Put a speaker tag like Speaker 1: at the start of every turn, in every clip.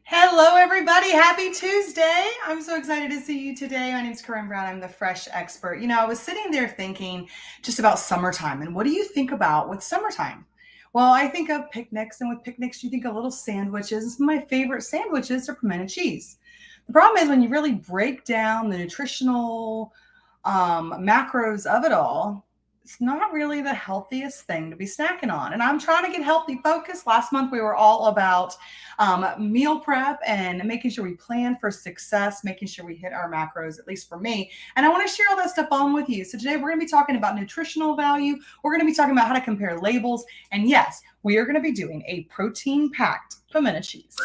Speaker 1: Hello, everybody. Happy Tuesday. I'm so excited to see you today. My name is Corinne Brown. I'm the fresh expert. I was sitting there thinking just about summertime. And what do you think about with summertime? Well, I think of picnics, and with picnics, you think of little sandwiches. Some of my favorite sandwiches are pimento cheese. The problem is when you really break down the nutritional macros of it all, it's not really the healthiest thing to be snacking on. And I'm trying to get healthy focused. Last month, we were all about meal prep and making sure we plan for success, making sure we hit our macros, at least for me. And I want to share all that stuff on with you. So today we're going to be talking about nutritional value. We're going to be talking about how to compare labels. And yes, we are going to be doing a protein packed pimento cheese.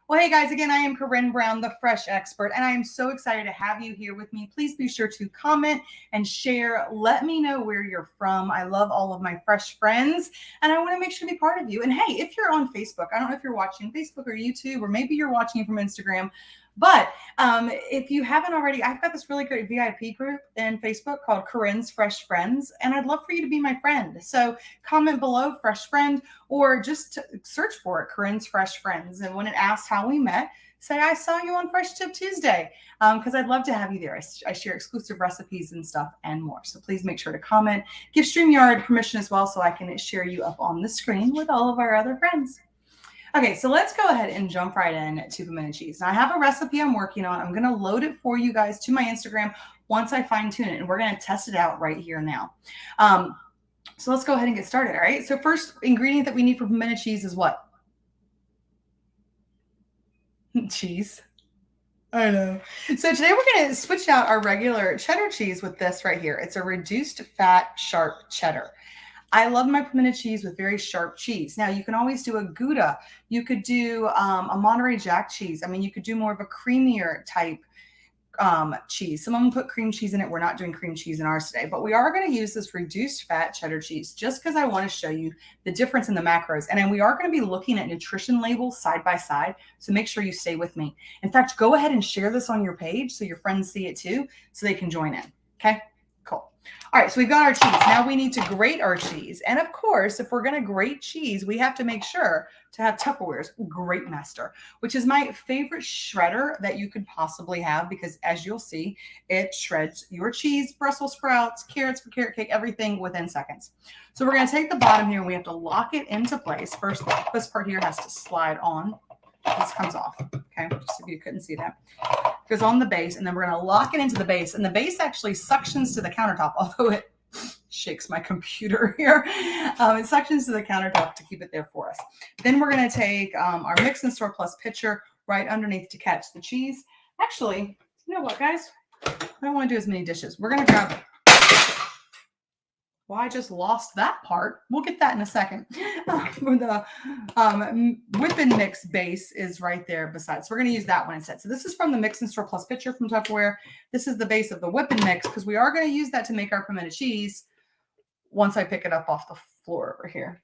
Speaker 1: Well, hey guys, again, I am Corinne Brown, the fresh expert, and I am so excited to have you here with me. Please be sure to comment and share. Let me know where you're from. I love all of my fresh friends, and I want to make sure to be part of you. And hey, if you're on Facebook, I don't know if you're watching Facebook or YouTube, or maybe you're watching from Instagram, but if you haven't already, I've got this really great VIP group in Facebook called Corinne's Fresh Friends, and I'd love for you to be my friend. So comment below, Fresh Friend, or just search for it, Corinne's Fresh Friends. And when it asks how we met, say, I saw you on Fresh Tip Tuesday, because I'd love to have you there. I share exclusive recipes and stuff and more. So please make sure to comment. Give StreamYard permission as well so I can share you up on the screen with all of our other friends. Okay, so let's go ahead and jump right in to pimento cheese. Now, I have a recipe I'm working on. I'm going to load it for you guys to my Instagram once I fine tune it, and we're going to test it out right here now. So let's go ahead and get started, all right? So first ingredient that we need for pimento cheese is what? Cheese. I know. So today we're going to switch out our regular cheddar cheese with this right here. It's a reduced fat, sharp cheddar. I love my pimento cheese with very sharp cheese. Now, you can always do a Gouda. You could do a Monterey Jack cheese. I mean, you could do more of a creamier type cheese. Some of them put cream cheese in it. We're not doing cream cheese in ours today, but we are going to use this reduced fat cheddar cheese just because I want to show you the difference in the macros. And then we are going to be looking at nutrition labels side by side. So make sure you stay with me. In fact, go ahead and share this on your page so your friends see it too, so they can join in. Okay. Cool. All right, so we've got our cheese. Now we need to grate our cheese. And of course, if we're going to grate cheese, we have to make sure to have Tupperware's Grate Master, which is my favorite shredder that you could possibly have because as you'll see, it shreds your cheese, Brussels sprouts, carrots for carrot cake, everything within seconds. So we're going to take the bottom here and we have to lock it into place. First, this part here has to slide on. This comes off, okay, just if you couldn't see that. It goes on the base, and then we're going to lock it into the base, and the base actually suctions to the countertop, although it shakes my computer here. It suctions to the countertop to keep it there for us. Then we're going to take our Mix and Store Plus pitcher right underneath to catch the cheese. Actually, you know what, guys? I don't want to do as many dishes. We're going to grab... Well, I just lost that part. We'll get that in a second. The whipping mix base is right there beside. So we're going to use that one instead. So this is from the Mix and Store Plus pitcher from Tupperware. This is the base of the whipping mix because we are going to use that to make our pimento cheese once I pick it up off the floor over here.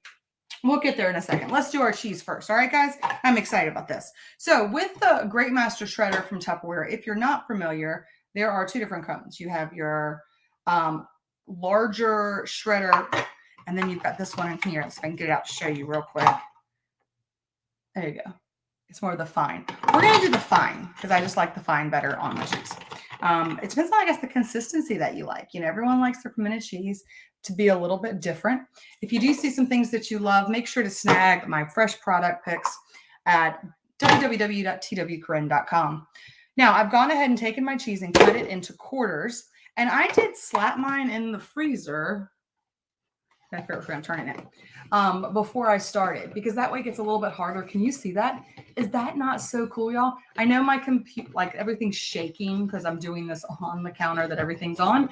Speaker 1: We'll get there in a second. Let's do our cheese first. All right, guys? I'm excited about this. So with the Grate Master shredder from Tupperware, if you're not familiar, there are two different cones. You have your... larger shredder, and then you've got this one in here. Let's see if I can get it out to show you real quick. There you go. It's more of the fine. We're going to do the fine because I just like the fine better on my cheese. It depends on, I guess, the consistency that you like. You know, everyone likes their pimento cheese to be a little bit different. If you do see some things that you love, make sure to snag my fresh product picks at www.twcorinne.com. Now, I've gone ahead and taken my cheese and cut it into quarters. And I did slap mine in the freezer. I forget where I'm turning it. Before I started, because that way it gets a little bit harder. Can you see that? Is that not so cool, y'all? I know my computer, like everything's shaking because I'm doing this on the counter that everything's on.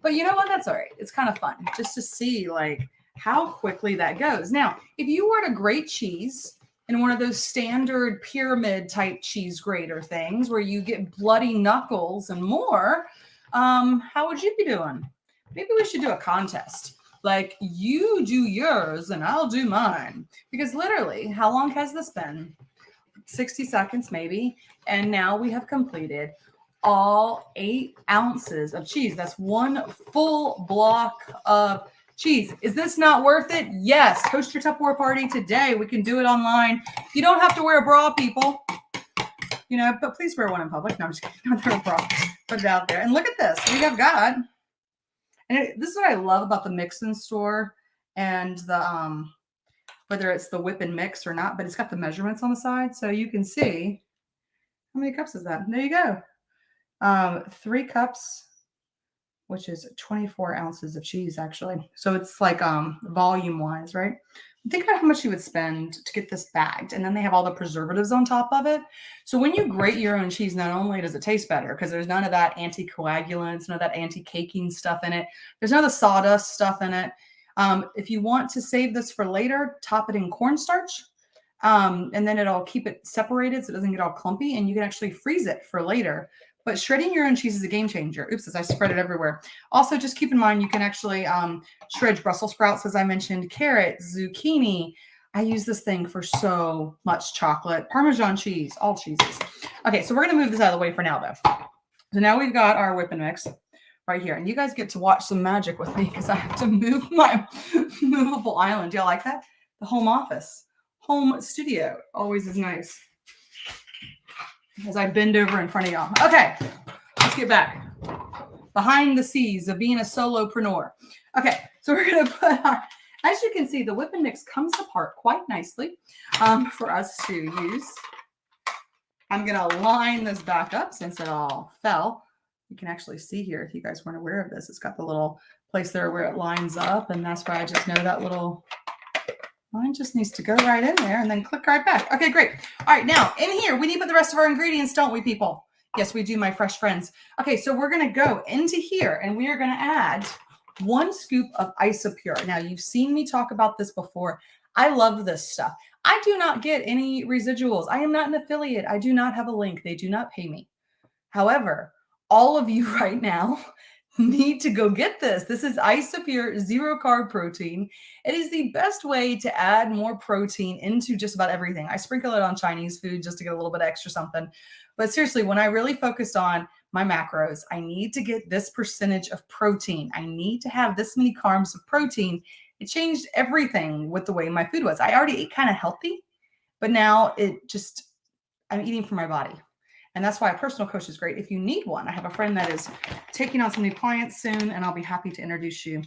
Speaker 1: But you know what? That's all right. It's kind of fun just to see like how quickly that goes. Now, if you were to grate cheese in one of those standard pyramid type cheese grater things where you get bloody knuckles and more, how would you be doing? Maybe we should do a contest. Like you do yours and I'll do mine. Because literally, how long has this been? 60 seconds maybe. And now we have completed all 8 ounces of cheese. That's one full block of cheese. Is this not worth it? Yes. Host your Tupperware party today. We can do it online. You don't have to wear a bra, people. You know, but please wear one in public. No, I'm just kidding. Don't wear a bra. Put it out there. And look at this. We have got, and this is what I love about the mix in store and the whether it's the whip and mix or not, but it's got the measurements on the side, so you can see how many cups is that. There you go. 3 cups, which is 24 ounces of cheese, actually. So it's like volume wise, right? Think about how much you would spend to get this bagged, and then they have all the preservatives on top of it. So when you grate your own cheese, not only does it taste better because there's none of that anticoagulants, none of that anti-caking stuff in it. There's none of the sawdust stuff in it. If you want to save this for later, top it in cornstarch, and then it'll keep it separated so it doesn't get all clumpy, and you can actually freeze it for later. But shredding your own cheese is a game changer. Oops, as I spread it everywhere. Also, just keep in mind, you can actually shred Brussels sprouts, as I mentioned, carrots, zucchini. I use this thing for so much chocolate, Parmesan cheese, all cheeses. Okay, so we're going to move this out of the way for now, though. So now we've got our whip and mix right here. And you guys get to watch some magic with me because I have to move my movable island. Do y'all like that? The home office, home studio, always is nice. As I bend over in front of y'all. Okay, let's get back. Behind the scenes of being a solopreneur. Okay, so we're going to put on, as you can see, the whip and mix comes apart quite nicely for us to use. I'm going to line this back up since it all fell. You can actually see here, if you guys weren't aware of this, it's got the little place there where it lines up, and that's why I just know that little line just needs to go right in there and then click right back. Okay, great. All right, now in here, we need to put the rest of our ingredients, don't we, people? Yes, we do, my fresh friends. Okay, so we're going to go into here and we are going to add 1 scoop of Isopure. Now, you've seen me talk about this before. I love this stuff. I do not get any residuals. I am not an affiliate. I do not have a link. They do not pay me. However, all of you right now need to go get this. This is Isopure zero carb protein. It is the best way to add more protein into just about everything. I sprinkle it on Chinese food just to get a little bit extra something. But seriously, when I really focused on my macros, I need to get this percentage of protein. I need to have this many carbs of protein. It changed everything with the way my food was. I already ate kind of healthy, but now I'm eating for my body. And that's why a personal coach is great. If you need one, I have a friend that is taking on some new clients soon, and I'll be happy to introduce you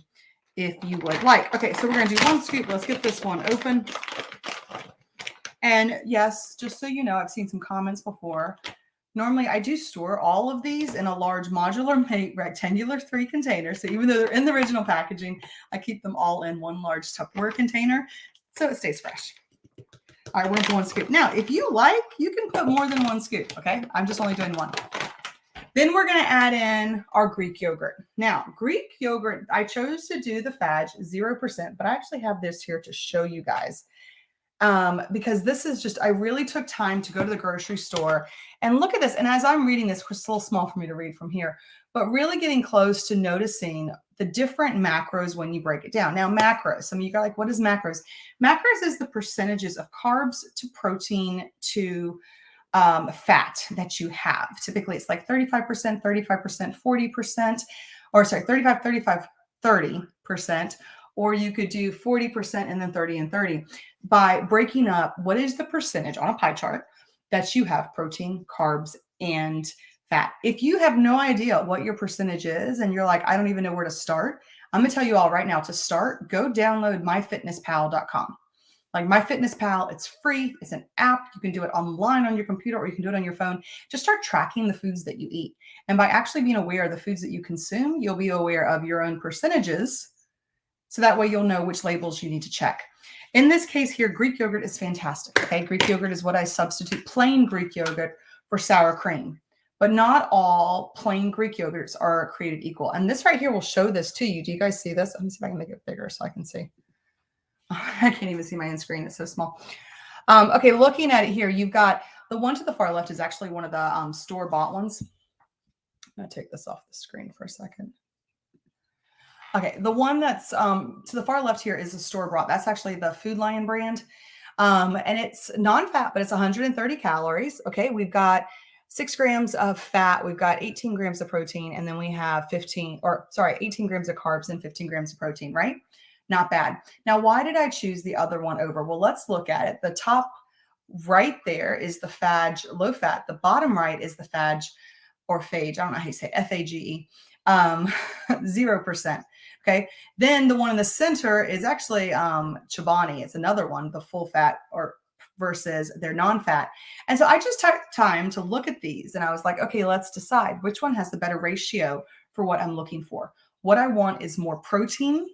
Speaker 1: if you would like. Okay, so we're going to do 1 scoop. Let's get this one open. And yes, just so you know, I've seen some comments before. Normally, I do store all of these in a large modular rectangular 3 containers. So even though they're in the original packaging, I keep them all in one large Tupperware container so it stays fresh. All right, we're going to 1 scoop. Now, if you like, you can put more than 1 scoop, okay? I'm just only doing 1. Then we're going to add in our Greek yogurt. Now, Greek yogurt, I chose to do the Fudge 0%, but I actually have this here to show you guys. Because this is just, I really took time to go to the grocery store and look at this. And as I'm reading this, it's a little small for me to read from here, but really getting close to noticing the different macros when you break it down. Now, macros, some of you got like, what is macros? Macros is the percentages of carbs to protein to fat that you have. Typically, it's like 35%, 35%, 40%, or sorry, 35, 35, 30%. Or you could do 40% and then 30 and 30 by breaking up what is the percentage on a pie chart that you have protein, carbs, and fat. If you have no idea what your percentage is and you're like, I don't even know where to start, I'm going to tell you all right now to start, go download myfitnesspal.com. Like MyFitnessPal, it's free. It's an app. You can do it online on your computer or you can do it on your phone. Just start tracking the foods that you eat. And by actually being aware of the foods that you consume, you'll be aware of your own percentages. So that way you'll know which labels you need to check. In this case here, Greek yogurt is fantastic. Okay, Greek yogurt is what I substitute plain Greek yogurt for sour cream. But not all plain Greek yogurts are created equal. And this right here will show this to you. Do you guys see this? Let me see if I can make it bigger so I can see. I can't even see my end screen. It's so small. Okay, looking at it here, you've got the one to the far left is actually one of the store-bought ones. I'm going to take this off the screen for a second. Okay, the one that's to the far left here is a store-bought. That's actually the Food Lion brand. And it's non-fat, but it's 130 calories. Okay, we've got 6 grams of fat. We've got 18 grams of protein, and then we have 18 grams of carbs and 15 grams of protein, right? Not bad. Now, why did I choose the other one over? Well, let's look at it. The top right there is the FAGE low fat. The bottom right is the FAGE or phage. I don't know how you say it, FAGE, 0%. Okay. Then the one in the center is actually Chobani. It's another one, the full fat or versus their non-fat. And so I just took time to look at these and I was like, okay, let's decide which one has the better ratio for what I'm looking for. What I want is more protein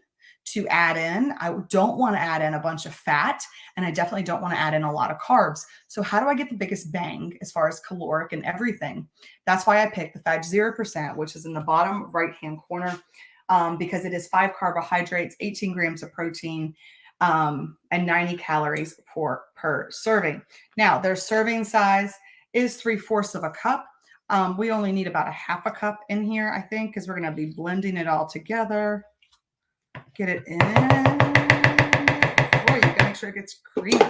Speaker 1: to add in. I don't want to add in a bunch of fat, and I definitely don't want to add in a lot of carbs. So how do I get the biggest bang as far as caloric and everything? That's why I picked the FAGE 0%, which is in the bottom right-hand corner, because it is 5 carbohydrates, 18 grams of protein, and 90 calories per serving. Now, their serving size is 3/4 of a cup. We only need about a half a cup in here, I think, because we're going to be blending it all together. Get it in. Boy, you gotta make sure it gets creamy.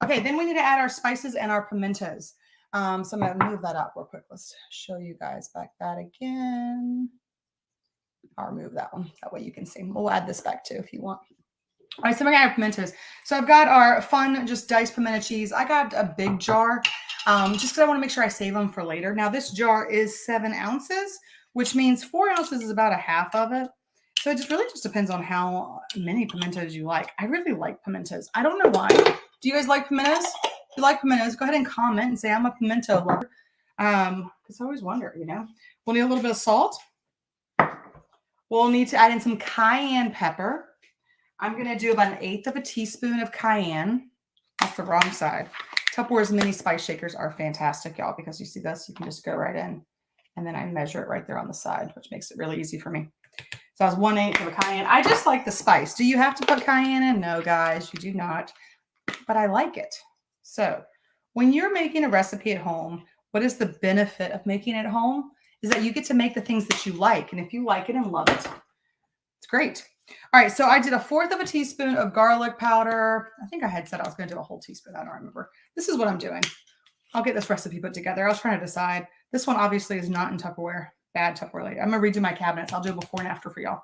Speaker 1: Okay, then we need to add our spices and our pimentos. So I'm gonna move that up real quick. Let's show you guys back that again. I'll remove that one. That way you can see. We'll add this back too if you want. All right, so we're gonna add our pimentos. So I've got our fun, just diced pimento cheese. I got a big jar, just because I want to make sure I save them for later. Now this jar is 7 ounces, which means 4 ounces is about a half of it. So it just really just depends on how many pimentos you like. I really like pimentos. I don't know why. Do you guys like pimentos? If you like pimentos, go ahead and comment and say I'm a pimento lover. Because I always wonder, you know. We'll need a little bit of salt. We'll need to add in some cayenne pepper. I'm going to do about 1/8 of a teaspoon of cayenne. That's the wrong side. Tupperware's mini spice shakers are fantastic, y'all, because you see this, you can just go right in. And then I measure it right there on the side, which makes it really easy for me. So I was 1/8 of a cayenne. I just like the spice. Do you have to put cayenne in? No, guys, you do not. But I like it. So when you're making a recipe at home, what is the benefit of making it at home? Is that you get to make the things that you like. And if you like it and love it, it's great. All right, so I did 1/4 of a teaspoon of garlic powder. I think I had said I was going to do a whole teaspoon. I don't remember. This is what I'm doing. I'll get this recipe put together. I was trying to decide. This one obviously is not in Tupperware. Bad Tupperware lady. I'm going to redo my cabinets. I'll do a before and after for y'all.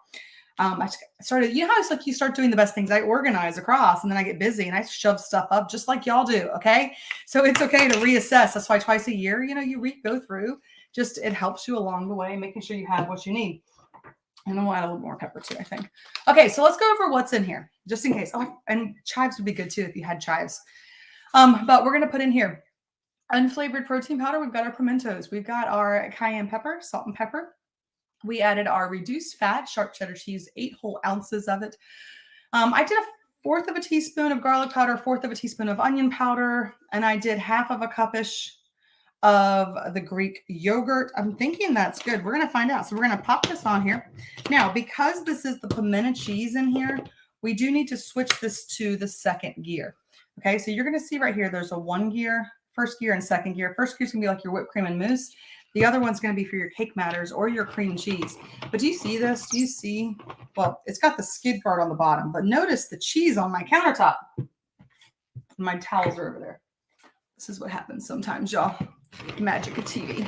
Speaker 1: I started, you know how it's like you start doing the best things. I organize across and then I get busy and I shove stuff up just like y'all do, okay? So it's okay to reassess. That's why twice a year, you know, you go through. Just it helps you along the way, making sure you have what you need. And then we'll add a little more pepper too, I think. Okay, so let's go over what's in here, just in case. Oh, and chives would be good too if you had chives. But we're going to put in here unflavored protein powder. We've got our pimentos. We've got our cayenne pepper, salt and pepper. We added our reduced fat, sharp cheddar cheese, 8 whole ounces of it. I did 1/4 of a teaspoon of garlic powder, 1/4 of a teaspoon of onion powder, and I did 1/2 of a cup-ish of the Greek yogurt. I'm thinking that's good. We're going to find out. So we're going to pop this on here. Now, because this is the pimento cheese in here, we do need to switch this to the second gear. Okay, so you're going to see right here, there's a 1 gear, first gear and second gear. First gear is going to be like your whipped cream and mousse. The other one's going to be for your cake matters or your cream cheese. But do you see this? Do you see? Well, it's got the skid part on the bottom, but notice the cheese on my countertop. My towels are over there. This is what happens sometimes, y'all. Magic of TV.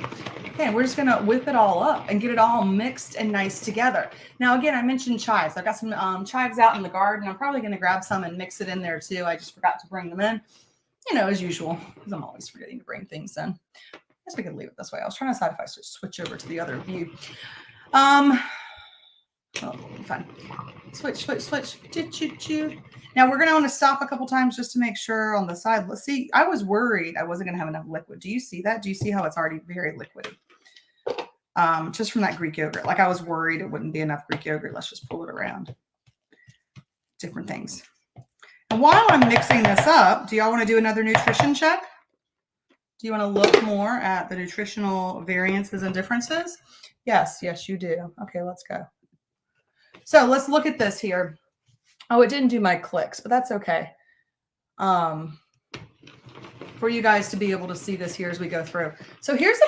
Speaker 1: Okay, we're just going to whip it all up and get it all mixed and nice together. Now, again, I mentioned chives. I've got some chives out in the garden. I'm probably going to grab some and mix it in there too. I just forgot to bring them in. You know, as usual, because I'm always forgetting to bring things in. I guess we could leave it this way. I was trying to decide if I should switch over to the other view. Oh, fun. Switch. Now we're going to want to stop a couple times just to make sure on the side. Let's see. I was worried I wasn't going to have enough liquid. Do you see that? Do you see how it's already very liquid? Just from that Greek yogurt. Like I was worried it wouldn't be enough Greek yogurt. Let's just pull it around. Different things. And while I'm mixing this up, do y'all want to do another nutrition check? Do you want to look more at the nutritional variances and differences? Yes, you do. Okay, let's go. So let's look at this here. Oh, it didn't do my clicks, but that's okay. For you guys to be able to see this here as we go through. So here's a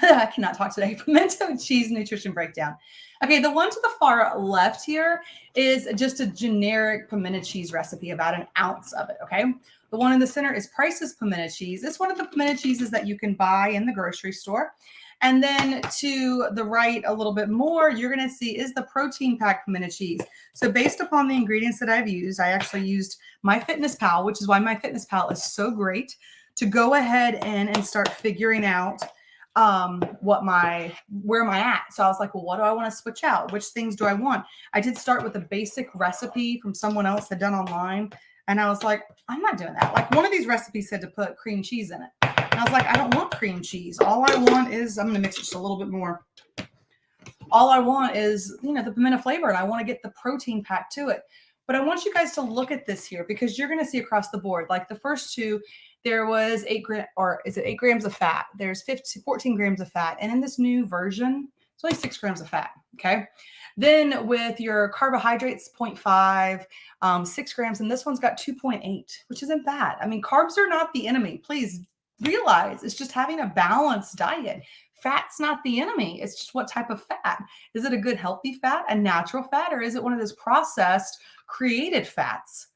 Speaker 1: I cannot talk today, pimento cheese nutrition breakdown. Okay, the one to the far left here is just a generic pimento cheese recipe, about 1 ounce of it, okay? The one in the center is Price's pimento cheese. It's one of the pimento cheeses that you can buy in the grocery store. And then to the right a little bit more, you're going to see is the Protein Packed Pimento Cheese. So based upon the ingredients that I've used, I actually used MyFitnessPal, which is why MyFitnessPal is so great, to go ahead and start figuring out where am I at? So I was like, well, what do I want to switch out? Which things do I want? I did start with a basic recipe from someone else had done online. And I was like, I'm not doing that. Like one of these recipes said to put cream cheese in it. And I was like, I don't want cream cheese. All I want is, I'm going to mix it just a little bit more. All I want is, the pimento flavor, and I want to get the protein pack to it. But I want you guys to look at this here because you're going to see across the board, like the first two, there was 8 grams of fat. There's 14 grams of fat. And in this new version, it's only 6 grams of fat. Okay. Then with your carbohydrates, 0.5, 6 grams. And this one's got 2.8, which isn't bad. I mean, carbs are not the enemy. Please realize it's just having a balanced diet. Fat's not the enemy. It's just what type of fat. Is it a good healthy fat, a natural fat, or is it one of those processed created fats?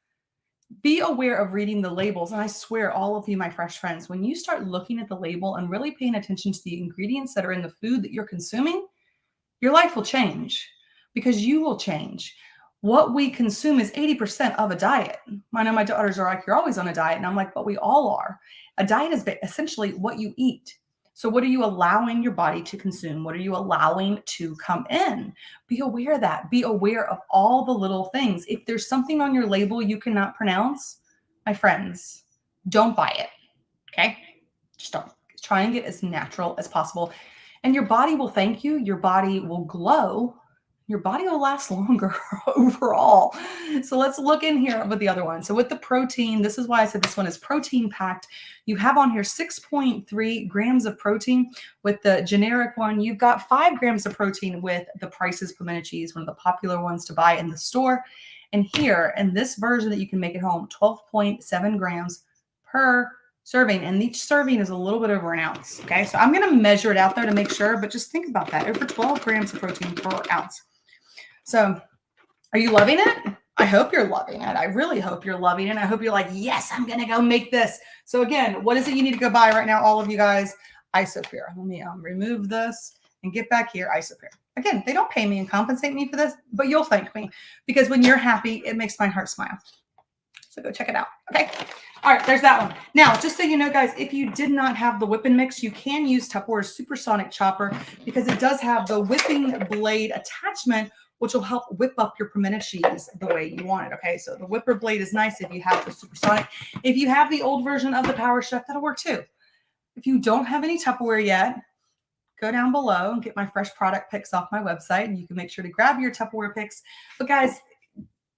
Speaker 1: Be aware of reading the labels. And I swear, all of you, my fresh friends, when you start looking at the label and really paying attention to the ingredients that are in the food that you're consuming, your life will change because you will change. What we consume is 80% of a diet. I know my daughters are like, you're always on a diet. And I'm like, but we all are. A diet is essentially what you eat. So what are you allowing your body to consume? What are you allowing to come in? Be aware of that. Be aware of all the little things. If there's something on your label you cannot pronounce, my friends, don't buy it. Okay? Just don't. Try and get as natural as possible. And your body will thank you. Your body will glow. Your body will last longer overall. So let's look in here with the other one. So with the protein, this is why I said this one is protein packed. You have on here 6.3 grams of protein. With the generic one, you've got 5 grams of protein with the Price's pimento cheese, one of the popular ones to buy in the store. And here, in this version that you can make at home, 12.7 grams per serving. And each serving is a little bit over an ounce. Okay, so I'm going to measure it out there to make sure, but just think about that. Over 12 grams of protein per ounce. So are you loving it? I hope you're loving it. I really hope you're loving it. I hope you're like, yes, I'm going to go make this. So again, what is it you need to go buy right now, all of you guys? Isopure. Let me remove this and get back here. Isopure. Again, they don't pay me and compensate me for this, but you'll thank me because when you're happy, it makes my heart smile. So go check it out. Okay. All right. There's that one. Now, just so you know, guys, if you did not have the whip and mix, you can use Tupperware's supersonic chopper because it does have the whipping blade attachment, which will help whip up your pimento cheese the way you want it. Okay. So the whipper blade is nice if you have the supersonic. If you have the old version of the Power Chef, that'll work too. If you don't have any Tupperware yet, go down below and get my fresh product picks off my website, and you can make sure to grab your Tupperware picks. But guys,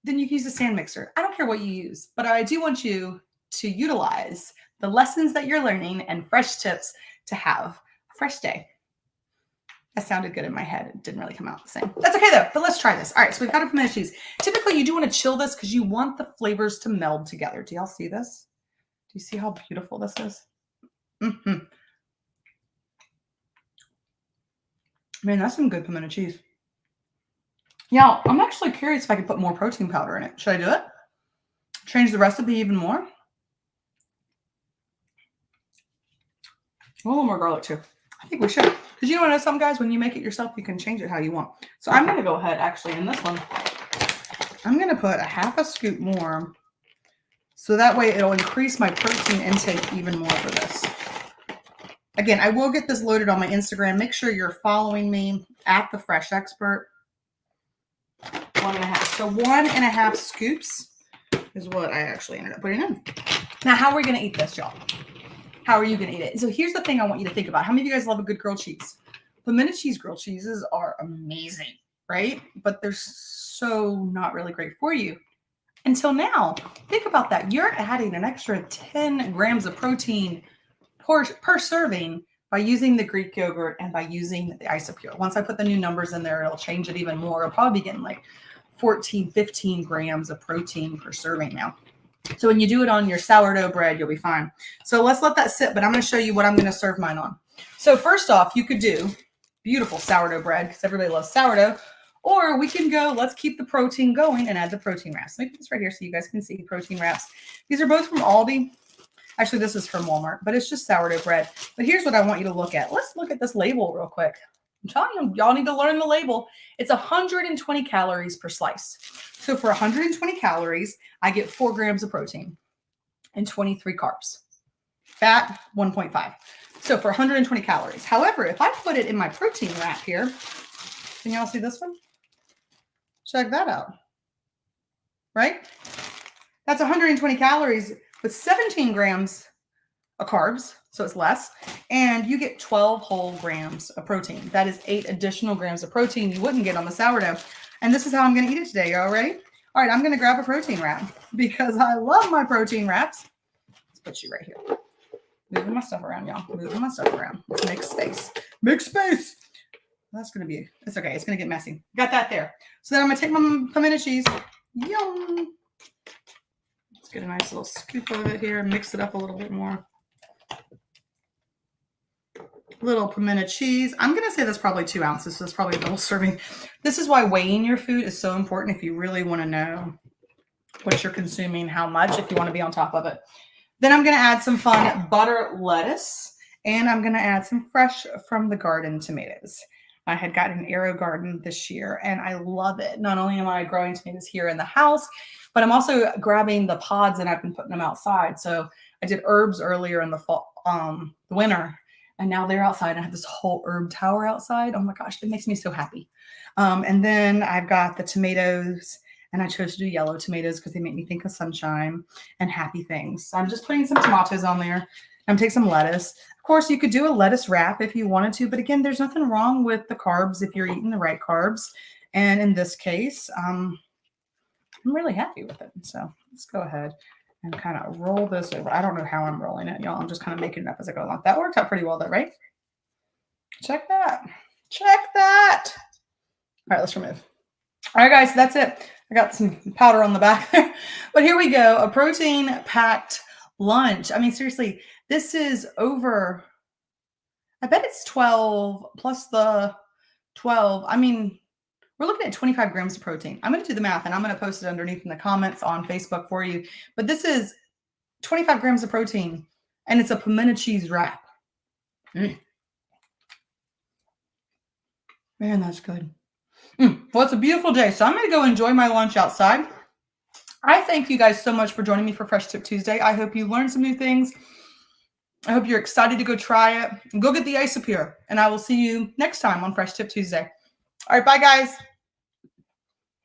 Speaker 1: then you can use a stand mixer. I don't care what you use, but I do want you to utilize the lessons that you're learning and fresh tips to have a fresh day. That sounded good in my head. It didn't really come out the same. That's okay though, but let's try this. All right, so we've got our pimento cheese. Typically, you do want to chill this because you want the flavors to meld together. Do y'all see this? Do you see how beautiful this is? Mm-hmm. Man, that's some good pimento cheese. Yeah, I'm actually curious if I could put more protein powder in it. Should I do it? Change the recipe even more? A little more garlic too. I think we should. Because you want to know something, guys? When you make it yourself, you can change it how you want. So I'm going to go ahead, actually, in this one, I'm going to put a half a scoop more. So that way it'll increase my protein intake even more for this. Again, I will get this loaded on my Instagram. Make sure you're following me at The Fresh Expert. 1.5. So 1.5 scoops is what I actually ended up putting in. Now, how are we going to eat this, y'all? How are you going to eat it? So here's the thing I want you to think about. How many of you guys love a good grilled cheese? Pimento cheese grilled cheeses are amazing, right? But they're so not really great for you. Until now, think about that. You're adding an extra 10 grams of protein per serving by using the Greek yogurt and by using the Isopure. Once I put the new numbers in there, it'll change it even more. It'll probably be getting like 14, 15 grams of protein per serving now. So when you do it on your sourdough bread, you'll be fine. So let's let that sit, but I'm going to show you what I'm going to serve mine on. So first off, you could do beautiful sourdough bread because everybody loves sourdough, Or we can go, let's keep the protein going and add the protein wraps. Let me put this right here so you guys can see protein wraps. These are both from Aldi. Actually, this is from Walmart, but it's just sourdough bread. But here's what I want you to look at. Let's look at this label real quick. I'm telling you, y'all need to learn the label. It's 120 calories per slice. So for 120 calories, I get 4 grams of protein and 23 carbs. Fat, 1.5. So for 120 calories. However, if I put it in my protein wrap here, can y'all see this one? Check that out. Right? That's 120 calories with 17 grams of carbs, so it's less, and you get 12 whole grams of protein. That is 8 additional grams of protein you wouldn't get on the sourdough. And this is how I'm going to eat it today. Y'all ready? All right, I'm going to grab a protein wrap because I love my protein wraps. Let's put you right here. Moving my stuff around, y'all. Moving my stuff around. Let's make space. Make space. That's going to be, it's okay. It's going to get messy. Got that there. So then I'm going to take my pimento cheese. Yum. Let's get a nice little scoop of it here. Mix it up a little bit more. Little pimento cheese. I'm going to say that's probably 2 ounces. So that's probably a double serving. This is why weighing your food is so important if you really want to know what you're consuming, how much, if you want to be on top of it. Then I'm going to add some fun butter lettuce, and I'm going to add some fresh from the garden tomatoes. I had gotten an Aero garden this year, and I love it. Not only am I growing tomatoes here in the house, but I'm also grabbing the pods and I've been putting them outside. So I did herbs earlier in the fall, the winter, and now they're outside. I have this whole herb tower outside. Oh my gosh, it makes me so happy. And then I've got the tomatoes, and I chose to do yellow tomatoes because they make me think of sunshine and happy things. So I'm just putting some tomatoes on there. I'm taking some lettuce. Of course, you could do a lettuce wrap if you wanted to, but again, there's nothing wrong with the carbs if you're eating the right carbs. And in this case, I'm really happy with it. So let's go ahead and kind of roll this over. I don't know how I'm rolling it, y'all. I'm just kind of making it up as I go along. That worked out pretty well though, right? Check that. Check that. All right, let's remove. All right, guys, that's it. I got some powder on the back there, but here we go. A protein packed lunch. I mean, seriously, this is over, I bet it's 12 plus the 12. I mean, we're looking at 25 grams of protein. I'm going to do the math and I'm going to post it underneath in the comments on Facebook for you. But this is 25 grams of protein and it's a pimento cheese wrap. Man, that's good. Well, it's a beautiful day. So I'm going to go enjoy my lunch outside. I thank you guys so much for joining me for Fresh Tip Tuesday. I hope you learned some new things. I hope you're excited to go try it. Go get the Isopure. And I will see you next time on Fresh Tip Tuesday. All right, bye, guys.